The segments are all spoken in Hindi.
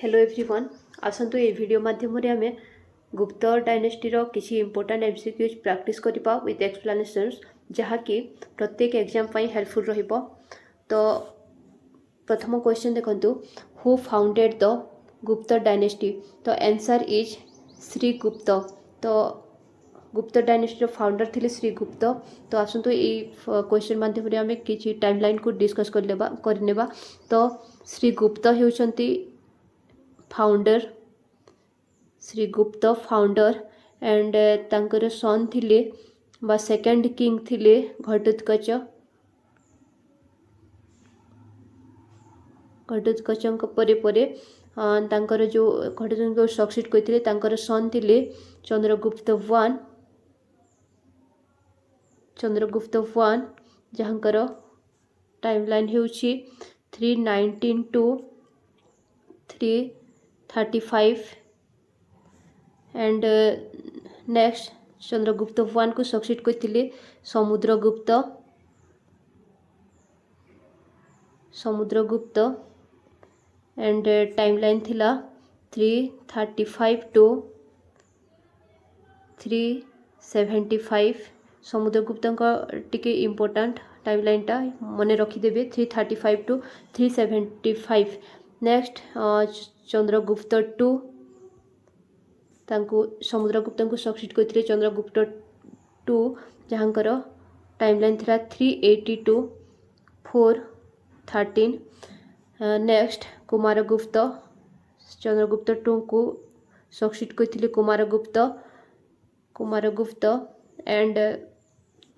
हेलो एवरीवन आसतु ये वीडियो माध्यम आम गुप्त डायनेस्टीर किसी इंपोर्टाट एमसीक्यूज प्रैक्टिस करवा विथ एक्सप्लेनेशंस जहाँकि प्रत्येक एग्जाम हेल्पफुल रहिबो। तो प्रथम क्वेश्चन देखंतु, हु फाउंडेड द गुप्त डायनेस्टी? तो आंसर इज श्री गुप्त। तो गुप्त डायनेस्टीर फाउंडर थे श्री गुप्त। तो आसतु ये क्वेश्चन माध्यम आम किसी टाइमलाइन को डिस्कस करनेबा। तो श्री गुप्त होउछंती फाउंडर, श्री गुप्त फाउंडर एंड तांकर सन थिले बा सेकंड किंग थिले घटोत्कच। घटोत्कचंक परे परे तांकर जो घटोत्कच सक्सीड करथिले तांकर सन थिले चंद्रगुप्त वन। चंद्रगुप्त वन जहाँकर टाइमलाइन हेउछि 319 to 335 and next Chandragupta one को सक्सीड करथिले समुद्रगुप्त। समुद्रगुप्त एंड टाइमलाइन थिला 335 टू 375। समुद्रगुप्त टिके इम्पोर्टाट टाइमलाइनटा मन रखिदेवे 335 टू 375। नेक्स्ट चंद्रगुप्त टू तांको समुद्रगुप्त को सक्सीड करथिले चंद्रगुप्त टू जहाँकर टाइमलाइन थिला 380 to 413। Next Kumaragupta, Chandragupta two को सक्सीड करथिले कुमारगुप्त। कुमारगुप्त एंड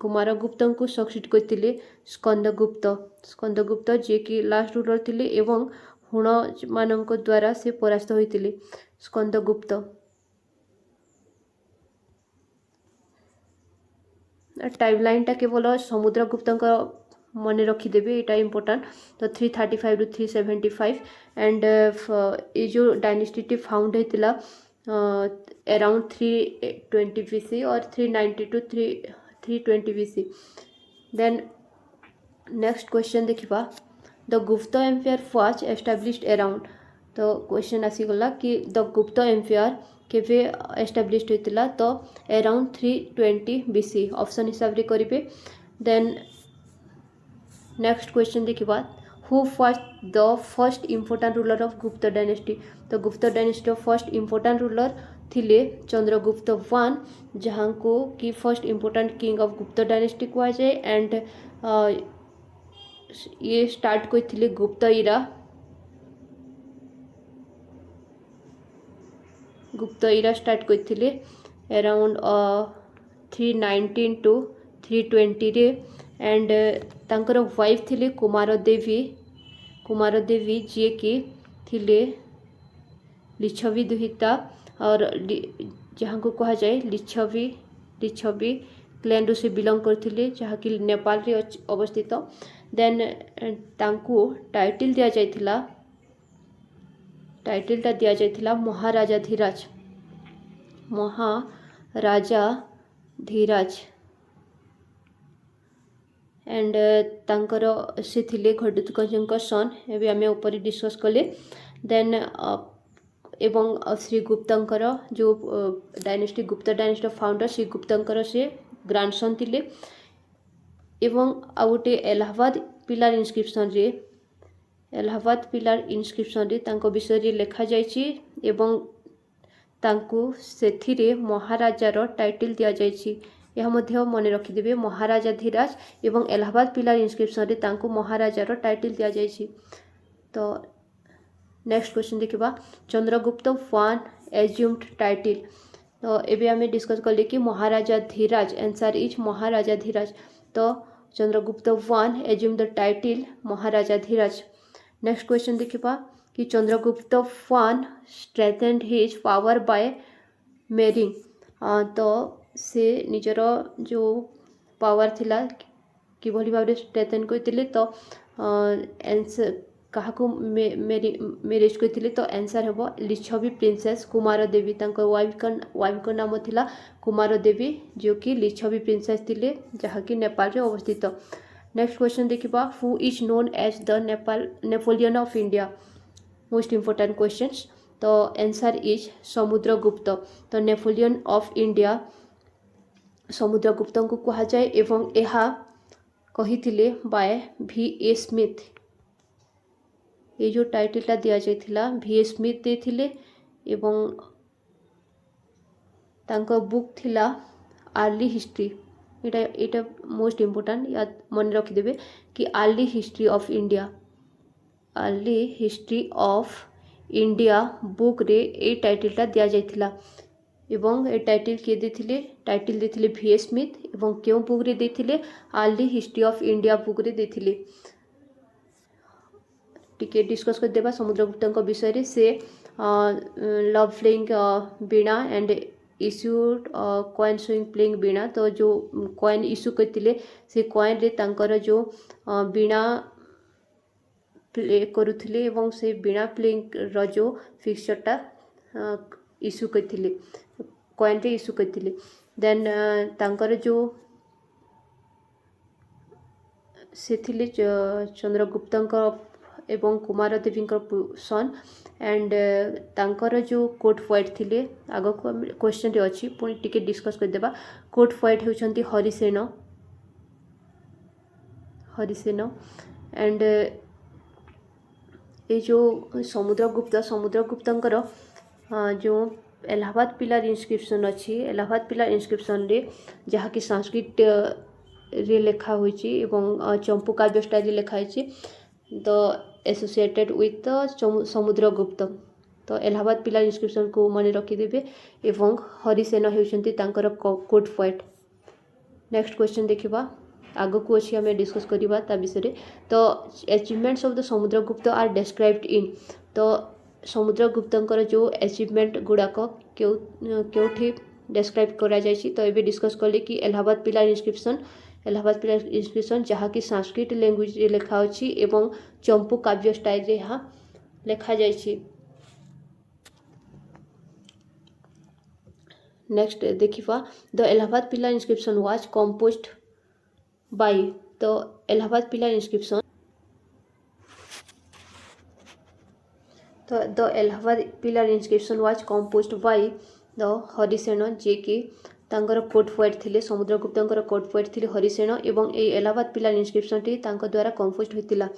कुमारगुप्त को सक्सीड करथिले स्कंदगुप्त। स्कंदगुप्त जे कि लास्ट रूलर थिले एवं हुण मानक द्वारा से परास्त होइतिले स्कंदगुप्त। टाइमलाइनटा केवल समुद्रगुप्त मन रखिदेवे, यहाँ इम्पोर्टाट। तो 335 टू 375 एंड ये जो डायनेस्टी फाउंड होता अराउंड 320 BC और 390 to 320 BC। Then next question देखिबा, the Gupta empire was established around. तो क्वेश्चन आसीगला कि द गुप्त एम्पायर केवे एस्टाब्लिश्ड होता? तो अराउंड 320 BC ऑप्शन हिसाब से करेंगे। देन नेक्स्ट क्वेश्चन देखिबा, who was the first important ruler of गुप्त डायनेस्टी? तो गुप्त डायनेस्टी फर्स्ट इम्पोर्टाट रूलर थिले चंद्रगुप्त वन, जहाँ को कि फर्स्ट इम्पोर्टाट किंग ऑफ गुप्त डायनेस्टी कहा जाए। एंड ये स्टार्ट करथिले गुप्त इरा। गुप्त इरा स्टार्ट करथिले अराउंड 319 टू 320 रे। एंड तांकर वाइफ थिले कुमारदेवी। कुमारदेवी जे कि थिले लिच्छवी दुहिता और जहाँ को कहा जाए लिच्छवी क्लैन से बिलोंग करथिले, जहाँ कि नेपाल रे अवस्थित। देन तांको टाइटल दिया जाइथिला, टाइटलटा दिया जाइथिला महाराजाधिराज। महाराजाधिराज एंड तांकर से थिले घटोत्कचंक सन, एबे आमे ऊपर डिस्कस कले। देन एवं श्री गुप्तंकर जो डायनेस्टी गुप्त डायनेस्टी फाउंडर श्री गुप्तंकर से ग्रांडसन थिले। एवं आ गोटे इलाहाबाद पिलार इनस्क्रिप्शन रे, इलाहाबाद पिलार इनस्क्रिप्शन रे तांको विषय रे लिखा जाइछि एवं तांको सेथिरे महाराजार टाइटल दिया जाइछि। यह मध्य मन रखिदेवे महाराजाधिराज एवं इलाहाबाद पिलार इनस्क्रिप्शन रे तांको महाराजार टाइटल दिया जाइछि। तो नेक्स्ट क्वेश्चन देखिबा, चंद्रगुप्त वन एज्यूम्ड टाइटल। तो एबे आमे डिस्कस करले कि महाराजाधिराज, आंसर इज महाराजाधिराज। तो Chandragupta one assumed the title Maharajadhiraja. Next question देखिबा कि Chandragupta one strengthened his power by marrying. तो से निजर जो पावर थिला किभली भाव स्ट्रेथेन करथिले? तो आंसर कहा को मैरिज करथिले? तो आंसर हेबो लिच्छवी प्रिंसेस कुमारदेवी। तांकर वाइफ को नाम थिला कुमारदेवी, जो कि लिच्छवी प्रिंसेस थिले, जहाँ कि नेपाल रे अवस्थित। नेक्स्ट क्वेश्चन देखिबा, who is known as the Napoleon of India? Most important questions. तो आंसर इज समुद्रगुप्त। तो नेपोलियन ऑफ इंडिया समुद्रगुप्त को कहा जाए एवं यह कही बाय V.A. स्मिथ। ये जो टाइटलटा दिया जाइथिला V.A. स्मिथ देथिले एवं तांको बुक थिला आर्ली हिस्ट्री। एटा मोस्ट इम्पोर्टेंट या मन रखिदेवे कि early history of India, early history of India book रे ए टाइटलटा दिया जाइथिला एवं ए टाइटल किए देथिले, टाइटल देथिले V.A. स्मिथ एवं क्यों बुक रे देथिले, early history of India book रे देथिले। टिके डिस्कस कर देबा समुद्रगुप्त विषय से love playing veena and issued coin showing playing veena. तो जो कॉइन इश्यू करते से कॉइन रे तांकर जो वीणा प्ले करुथिले एवं से वीणा प्लेइंग रो जो फिक्सचरटा इश्यू करथिले, कॉइन रे इश्यू करथिले। देन तांकर जो से थिले चंद्रगुप्त एवं कुमार देवी सन एंड तांकर जो कोर्ट पोएट थिले आग को क्वेश्चन रे अछि पुणी टिके डिस्कस कर देबा। कोर्ट पोएट होउछंती हरिसेन, हरिसेन एंड ये जो समुद्रगुप्तंकर जो इलाहाबाद पिलर इनस्क्रिप्शन अच्छी, इलाहाबाद पिलर इनस्क्रिप्शन रे जहाँ कि संस्कृत रे लेखा होइछि एवं चंपू काव्य स्टाइल लेखा होइछि तो एसोसिएटेड विथ समुद्रगुप्त। तो इलाहाबाद पिलर इनस्क्रिप्शन को मन रखिदेवे एवं हरिसेन होउछंती तांकर कोर्ट पोएट। नेक्स्ट क्वेश्चन देखिबा आग को अच्छी आम डिस्कस करवा ता विषय। तो achievements of the Samudragupta are described in. तो समुद्रगुप्तंकर जो अचीवमेंट गुड़ाक क्योंठी डिस्क्राइब करा जायछि। तो ये डिस्कस कले कि इलाहाबाद पिलर इनस्क्रिप्शन, इलाहाबाद पिलर इनस्क्रिप्शन जहाँ कि संस्कृत लैंग्वेज रे लेखा अछि एवं चंपू काव्य स्टाइल रे यहाँ लेखा जायछि। नेक्स्ट देखिबा the Allahabad pillar inscription was composed by. तो इलाहाबाद पिलर इनस्क्रिप्शन, तो the Allahabad pillar inscription was composed by the Harisena जे कि तांकर कोर्ट पोएट थिले, समुद्रगुप्तंकर कोर्ट पोएट थिले हरिसेन एवं ए इलाहाबाद पिलर इनस्क्रिप्शन टी तांको द्वारा कंपोज्ड होइतिला।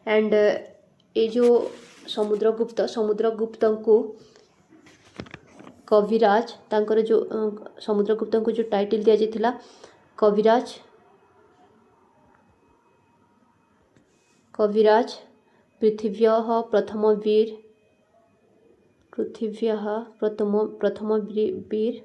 एंड ए जो समुद्रगुप्त को कविराज तांकर जो समुद्रगुप्त को जो टाइटल दिया जाइथिला कविराज, कविराज पृथिव्यः प्रथम वीर, पृथिव्यः प्रथम वीर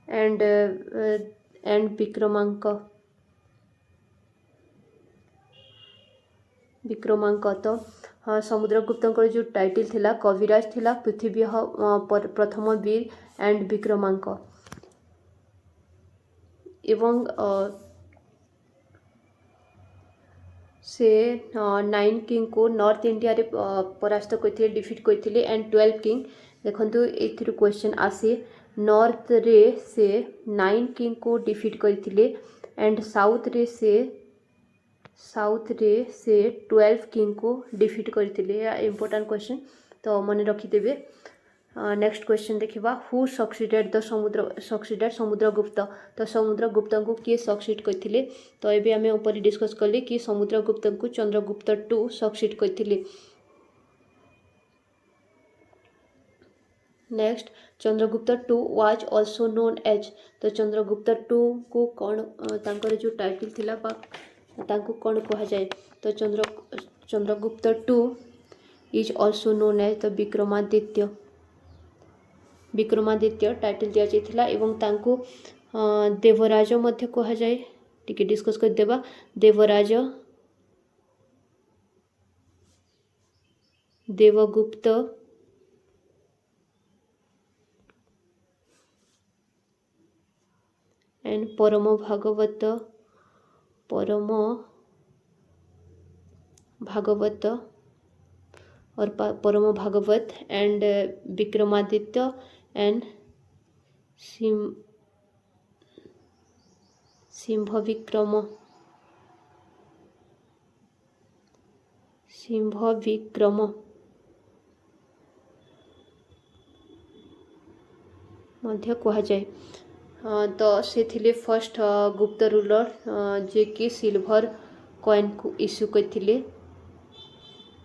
एंड विक्रमांक, तो हाँ समुद्रगुप्तंकर जो टाइटल थिला कविराज थिला, पृथिव्यः प्रथम वीर एंड विक्रमांक एवं से 9 किंग को नॉर्थ इंडिया रे परास्त करथिले, डिफीट करथिले एंड 12 किंग। देखंतु एथिर क्वेश्चन आसे नॉर्थ रे से 9 किंग को डिफीट करथिले एंड साउथ रे से 12 किंग को डिफीट करथिले। या इंपोर्टेंट क्वेश्चन तो मन रखिदेवे। नेक्स्ट क्वेश्चन देखिबा हु सक्सीडेड समुद्रगुप्त। तो समुद्रगुप्त को किए सक्सीड करथिले। तो एबे आमे ऊपर डिस्कस करले कि समुद्रगुप्त को चंद्रगुप्त 2 सक्सीड करथिले। Next Chandragupta 2 was also known as. तो चंद्रगुप्त 2 को कौन तांकर जो टाइटल थिला बा तांको कौन कहा जाए। तो Chandragupta 2 is also known as the Vikramaditya, Vikramaditya title दिया जाइथिला एवं तांको देवराज मध्य कहा जाए। टिके डिस्कस कर देबा देवराज, देवगुप्त एंड परम भागवत और परम भागवत एंड विक्रमादित्य एंड सिंह विक्रम मध्य कहुए। तो से थिले फर्स्ट गुप्त रूलर जे कि सिल्वर कॉइन को इश्यू करथिले,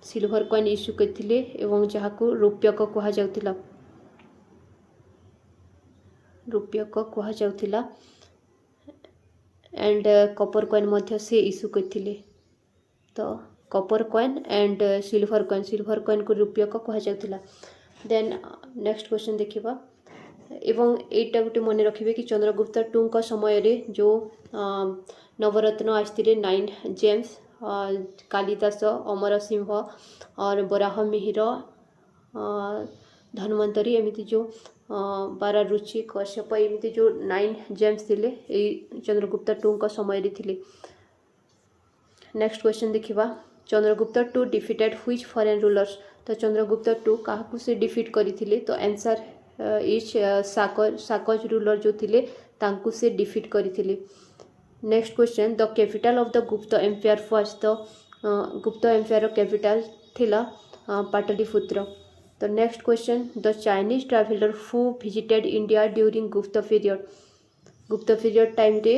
सिल्वर कॉइन इश्यू करथिले एवं जहाको रूप्यक कहा जाउतिला, रूप्यक कहा जाउतिला एंड कॉपर कॉइन मध्य से इश्यू करथिले। तो copper coin and silver coin को रूप्यक कहा जाउतिला। देन नेक्स्ट क्वेश्चन देखिबा एवं एटा गोटे मन रखिबे कि चंद्रगुप्त टू का समय रे जो नवरत्न आसथिले 9 जेम्स, कालिदास, अमर सिंह और बराह मिहिर, धन्वंतरी एमती जो 12 रुचि कश्यप एमती जो 9 जेम्स थिले ए चंद्रगुप्त टू का समय रे थिले। नेक्स्ट क्वेश्चन देखिबा Chandragupta two defeated which foreign rulers. तो चंद्रगुप्त टू काहाकू से डिफिट करिथिले, तो आंसर इज साकज रूलर जो थिले तांकू से डिफिट करिथिले। Next question the capital of the Gupta empire first. तो गुप्त एम्पायर कैपिटल थिला पाटलिपुत्र। तो next question the Chinese traveller who visited India during Gupta period time रे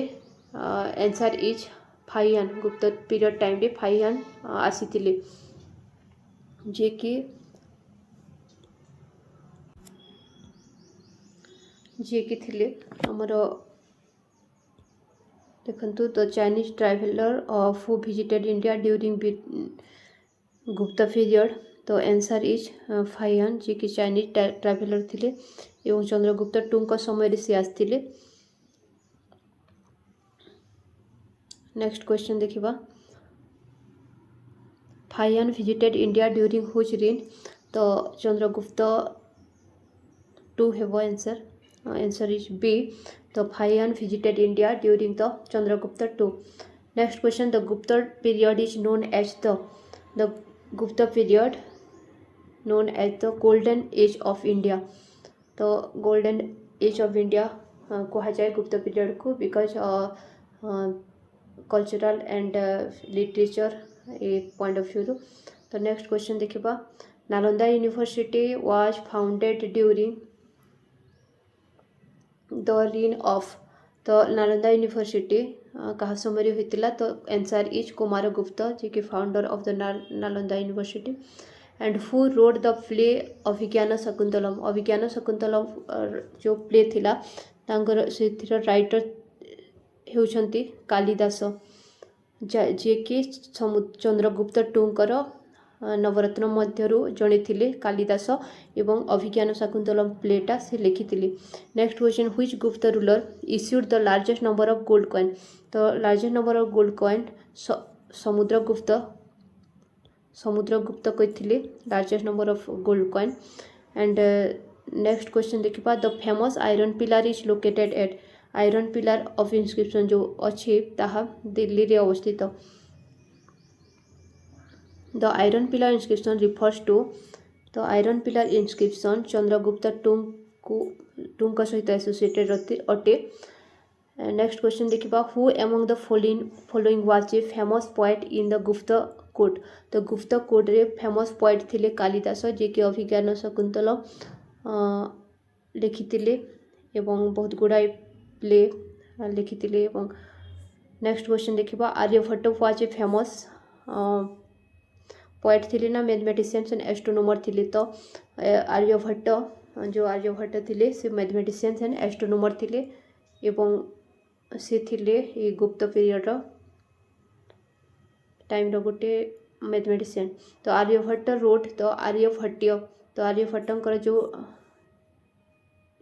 answer is Fahien. Gupta period time रे फाहियान आसीथिले जे कि थिले हमर देखंतु the Chinese traveller who visited India during Gupta period. तो आंसर इज फाहियान जे कि चाइनीज ट्रैवलर थिले एवं चंद्रगुप्त टू का समय से आसथिले। नेक्स्ट क्वेश्चन देखिबा Fahien visited India during which reign. तो चंद्रगुप्त टू हेबो आंसर, आंसर इज बी। तो Fahien visited India during the Chandragupta two. Next question the Gupta period is known as the Gupta period known as the golden age of India. तो गोल्डन एज ऑफ इंडिया कहा जाए गुप्त पीरियड को because cultural and literature a point of view. तो नेक्स्ट क्वेश्चन देखिबा Nalanda university was founded during the rain of. तो नालंदा यूनिवर्सिटी कहा समय होता। तो आंसर इज कुमारगुप्त जे कि founder of the Nalanda university. And who wrote the play Abhijnana Shakuntalam. Abhijnana Shakuntalam जो प्ले थिला तांकर से राइटर होउछंती कालिदास जे कि चंद्रगुप्त टूंकर नवरत्न मध्यरु जणे थिले कालिदास एवं अभिज्ञान शाकुंतलम प्लेटा से लिखिथिले। Next question which Gupta ruler issued the largest number of gold coin. तो largest number of gold coin Samudragupta कइथिले largest number of gold coin. And next question देखिबा the famous iron pillar is located at. Iron pillar of inscription जो अच्छे ताहा दिल्ली रे अवस्थित। The iron pillar inscription refers to. तो आयरन पिलर इंस्क्रिप्शन चंद्रगुप्त टूंक सहित एसोसिएटेड अटे। नेक्स्ट क्वेश्चन देखिबा who among the following was a famous poet in the गुप्त कोड। तो गुप्त कोड रे फेमस पोएट थिले कालिदास जे कि अभिज्ञान शकुंतलम लिखिथिले एवं बहुत गुड़ाई प्ले लिखिथिले। एवं नेक्स्ट क्वेश्चन देखिबा Aryabhatta was a famous poet थिले ना मैथमेटिशियंस एंड एस्ट्रोनॉमर थिले। तो आर्यभट्ट थिले से मैथमेटिशियंस एंड एस्ट्रोनॉमर थिले एवं से थिले ये गुप्त पीरियड टाइम रो गोटे मैथमेटिशियन। तो आर्यभट्ट रोड तो आर्यभट्ट्य। तो आर्यभट्टंकर जो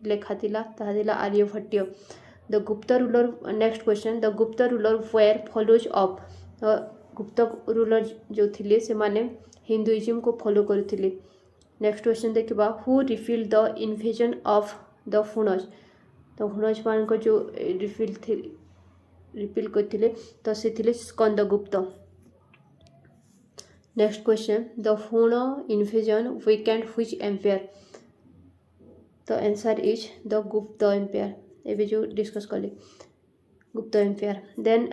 लेखा थिला ताहा थिला Aryabhatiya. The Gupta ruler next question the Gupta ruler were follows of. Gupta ruler जो थिले से माने हिंदुइज्म को फॉलो करथिले। नेक्स्ट क्वेश्चन देखिबा who repelled the invasion of the Huns. तो हुनज मान को जो रिफिल करथिले तो से थिले Skandagupta. Next question the Hun invasion weakened which empire. तो answer is the Gupta empire एबे जो डिस्कस करले। Gupta empire then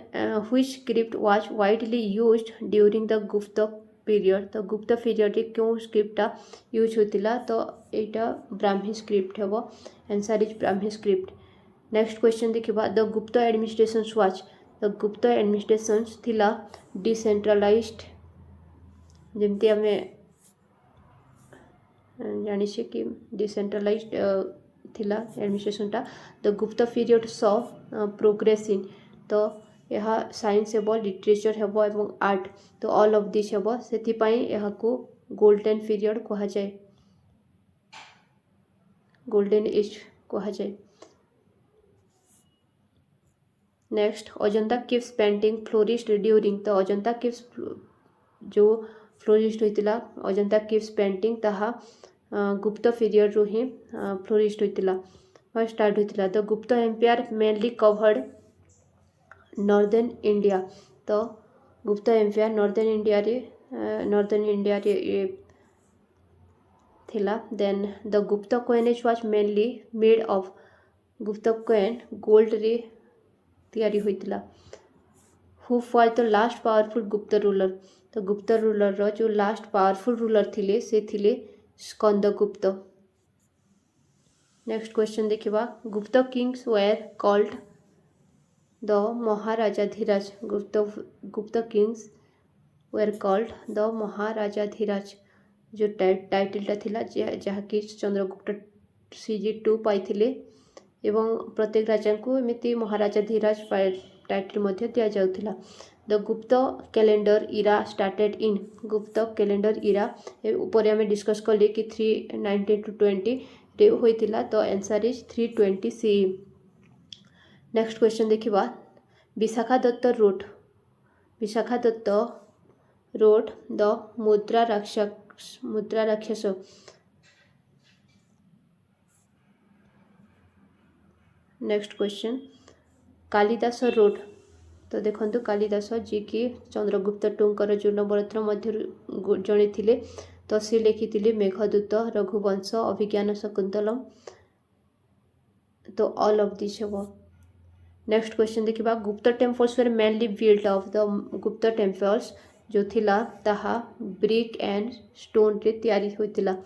which script was widely used during the Gupta period तो गुप्त पीरियड रे क्यों स्क्रिप्टा यूज होतिला तो एटा ब्राह्मी स्क्रिप्ट हेबो answer is Brahmi script next question देखिबा the Gupta administrations was the Gupta administrations थिला डिसेंट्रलाइज्ड जेमती हमें जानी कि डिसेंट्रलाइज्ड थिला एडमिनिस्ट्रेशनटा the Gupta period saw progress in तो यह साइंस हेबो लिटरेचर हेबो एवं आर्ट तो ऑल ऑफ दिस हेबो सेति पई यहा को गोल्डन पीरियड कहा जाए गोल्डन एज कहा जाए next Ajanta caves painting flourished during तो अजंता केव्स जो फ्लोरिस्ट होइतिला अजंता केव्स पेंटिंग ताहा गुप्त पीरियड रो ही फ्लोरिस्ट होइतिला फर्स्ट स्टार्ट होइतिला the Gupta empire mainly covered northern India तो गुप्त एम्पायर नॉर्दर्न इंडिया रे ये थिला then the Gupta coinage was mainly made of Gupta coin gold रे तैयारी होइतिला who was the last powerful Gupta ruler तो गुप्त रूलर रो जो लास्ट पावरफुल रूलर थिले से थिले स्कंदगुप्त नेक्स्ट क्वेश्चन देखिबा गुप्त किंग्स वेर कॉल्ड द महाराजाधिराज गुप्त किंग्स वेर कॉल्ड द महाराजाधिराज जो टाइटलटा थिला जहाँकि चंद्रगुप्त CG2 पाइथिले एवं प्रत्येक राजा को एमती महाराजाधिराज टाइटल मध्य दिया जाउथिला द गुप्त कैलेंडर इरा स्टार्टेड इन गुप्त कैलेंडर इरा ऊपर आम डिस्कस कले कि 390 to 20 रे होइतिला तो answer is 320 CE next question देखिबा विशाखा दत्त रोड द मुद्रा राक्षस नेक्स्ट क्वेश्चन कालिदास रोड तो देखो कालिदास जी कि चंद्रगुप्त टूंकर जो नवरत्न मध्य जड़े थिले तो सी लिखी मेघदूत रघुवंश अभिज्ञान शकुंतलम तो ऑल ऑफ दिस हेबो नेक्स्ट क्वेश्चन देखिबा Gupta temples were mainly built of the Gupta temples जो थिला ताहा ब्रिक एंड स्टोन रे तैयारी होइतिला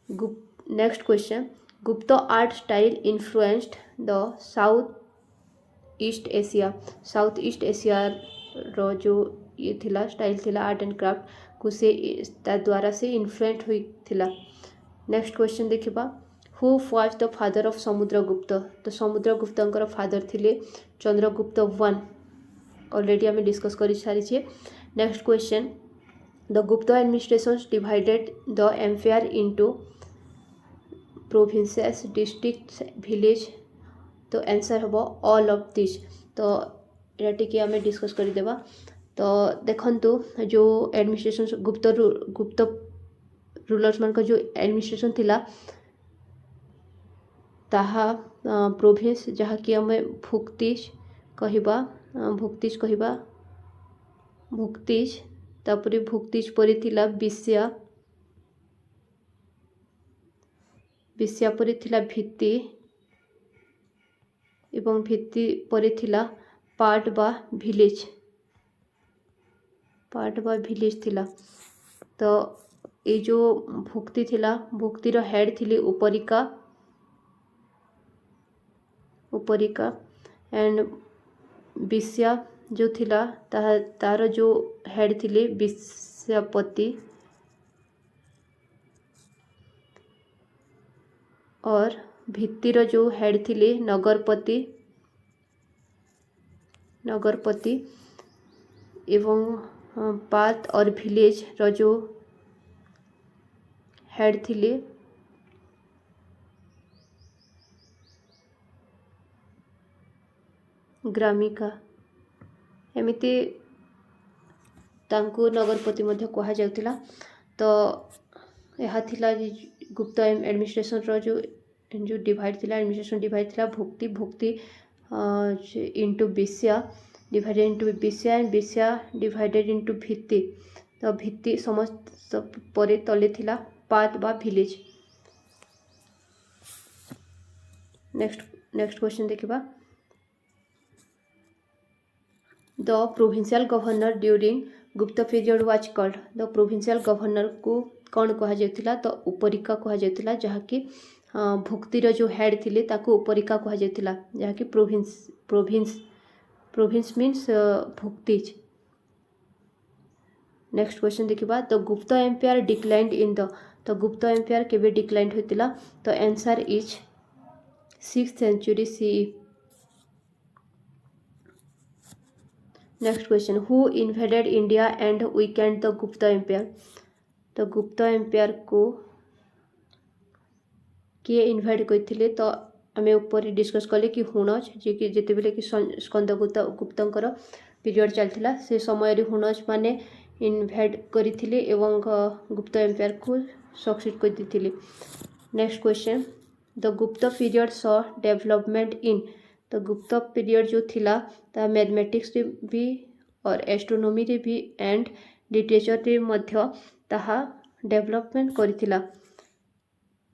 next question Gupta art style influenced the south east Asia रो जो ये थिला स्टाइल थिला आर्ट एंड क्राफ्ट को से द्वारा से इन्फ्लुएंस हुई थिला नेक्स्ट क्वेश्चन देखिबा who was the father of Samudragupta तो समुद्रगुप्तंकर फादर थिले चंद्रगुप्त 1 ऑलरेडी हमें डिस्कस कर सारी छे next question the Gupta administrations divided the empire into provinces districts village तो आंसर हम ऑल ऑफ दिस तो यहाँ टी आम डिस्कस कर देबा तो देखंतु जो एडमिनिस्ट्रेशन गुप्त रूलर्स मान जो एडमिनिस्ट्रेशन थिला ताहा प्रोविंस जहाँ कि आम भुक्तिज तापरे भुक्तिज परी थिला विषया परी थिला भित्ति एवं भित्ति परे थिला पार्ट बा भिलेज थिला तो ये जो भुक्ति थिला भुक्तिर हेड थिले उपरिका एंड विषया जो थिला तार जो हेड थिले विषयापति और भित्तिर जो हेड थिले नगरपति एवं पार्थ और विलेज रो जो हेड थिले ग्रामिका एमिति तांको नगरपति मध्य कहा जाउतिला तो यह थिला गुप्त एडमिनिस्ट्रेशन रो जो डिवाइड थिला एडमिनिस्ट्रेशन डिवाइड थिला भुक्ति इनटू विषया डिवाइडेड इनटू विषया एंड विषया डिवाइडेड इनटू भित्ति तो भित्ति समस्त परे तले थिला पार्ट बा विलेज नेक्स्ट क्वेश्चन देखिबा the provincial governor during Gupta period was called. The provincial governor को कौन कहा जाउथिला तो उपरिका कहा जाउथिला, जहाँकि भुक्तिर जो हेड थिले ताको उपरिका कहा जाउथिला, जहाँकि प्रोविंस मीन्स भुक्तिज। नेक्स्ट क्वेश्चन देखिबा, the Gupta empire declined in the. तो गुप्त एम्पायर केबे डिक्लाइंड होतिला तो answer is 6th century CE। Next question, who invaded India and Weeknd the Gupta empire. तो गुप्त एम्पायर को किए इन्वाइट करथिले तो आमे ऊपर डिस्कस कले कि हुणज जे कि जेते बेले कि स्कंदगुप्त गुप्तंकर पीरियड चलथिला से समय रे हुणज माने इन्वाइट करथिले एवं गुप्त एम्पायर को सक्सीड कर दिथिले। Next question, the Gupta period saw development in. तो गुप्त पीरियड जो थिला ता मैथमेटिक्स रे भी और एस्ट्रोनॉमी रे भी एंड लिटरेचर रे मध्य ताहा डेवलपमेंट करथिला।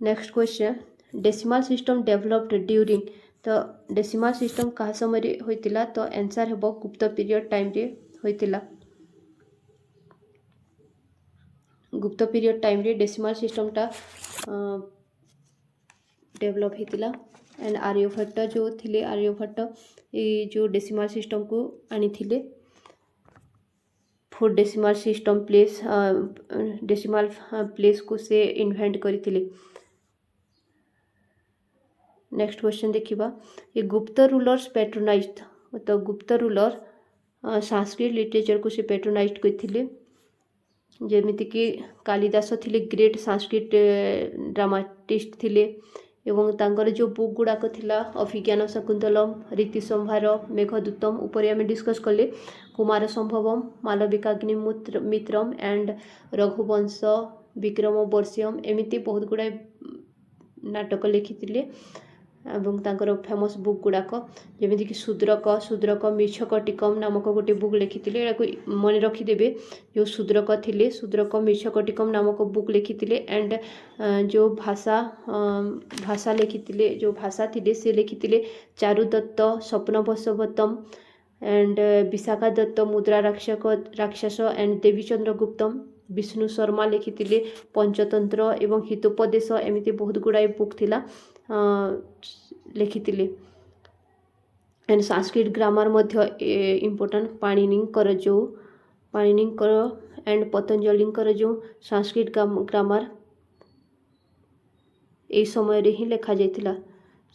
Next question, decimal system developed during. तो डेसिमल सिस्टम कहा समय रे होइतिला तो आंसर हेबो गुप्त पीरियड टाइम रे होइतिला। गुप्त पीरियड टाइम रे डेसिमल सिस्टम टा डेवलप होइतिला। एंड आर्यभट्ट जो थिले, आर्यभट्ट ये जो डेसिमल सिस्टम को आनी थिले। 4 decimal system place decimal place को से इन्वेंट करथिले। नेक्स्ट क्वेश्चन देखिबा, ये गुप्त रूलर्स पैट्रोनाइज्ड। तो गुप्त रूलर संस्कृत लिटरेचर को से पैट्रोनाइज्ड करथिले, जेमिति कि कालिदास थिले ग्रेट संस्कृत ड्रामाटिस्ट थिले एवं तांकर जो बुक गुड़ाक थिला अभिज्ञान शकुंतलम, रीति संभार, मेघदूतम ऊपर आम डिस्कस कले, कुमार संभवम, मालविकाग्निमित्रम एंड रघुवंश, विक्रम वर्ष्यम एमिति बहुत गुड़ाए नाटक लिखिथिले एवं तांकर फेमस बुक गुड़ाक जेमिति कि शूद्रक मिछकटिकम नामक गोटे बुक लिखिथिले। एटा मन रखिदेबे, जो शूद्रक थिले शूद्रक मिछकटिकम नामक बुक लिखिथिले एंड जो भाषा लिखिथिले, जो भाषा थिले से लिखिथिले Charudatta, Swapnavasavadattam and Vishakhadatta, Mudrarakshasa and Devichandraguptam, Vishnu Sharma लिखिथिले पंचतंत्र एवं हितोपदेश एमिति बहुत गुड़ाए बुक थिला लिखिथिले। एंड संस्कृत ग्रामर मध्य इम्पोर्टेंट पाणिनिकर एंड पतंजलिकर जो संस्कृत ग्रामर ए समय रे ही लिखा जाइथिला।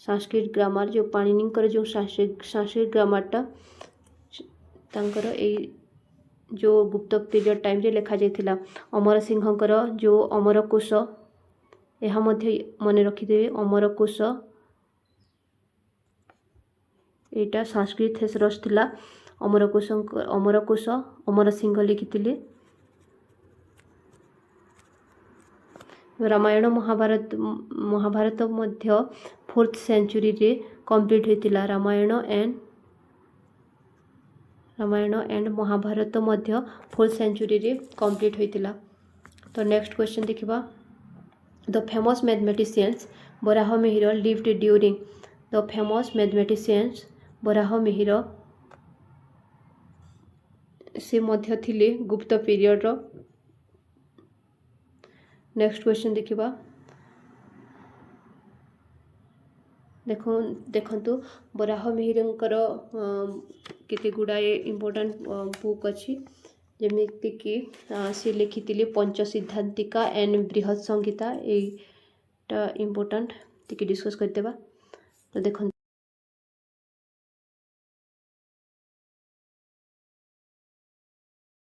संस्कृत ग्रामर जो पाणिनिकर जो संस्कृत ग्रामरटा तांकर ए जो गुप्त पीरियड टाइम रे लिखा जाइथिला। अमर सिंहकर जो अमरकोश यह मध्य मन रखिदेवे, अमरकोश एटा संस्कृत थेसरस थिला। अमरकोश अमर सिंह लिखिथिले। रामायण महाभारत मध्य 4th सेंचुरी रे कंप्लीट होइतिला। रामायण एंड महाभारत मध्य 4th सेंचुरी रे कंप्लीट होइतिला। तो नेक्स्ट क्वेश्चन देखिबा, the famous mathematicians Varahamihira lived during. The famous mathematicians Varahamihira से मध्य थिले गुप्त पीरियड रो। नेक्स्ट क्वेश्चन देखिबा, देखंतु बराहमिहिरंकर केते गुड़ाए इम्पोर्टेंट बुक अच्छी, जेमिति कि से लिखिथिले पंचसिद्धांतिका एंड बृहत संहिता। एटा इम्पोर्टेंट टिके डिस्कस करदेबा। तो देखो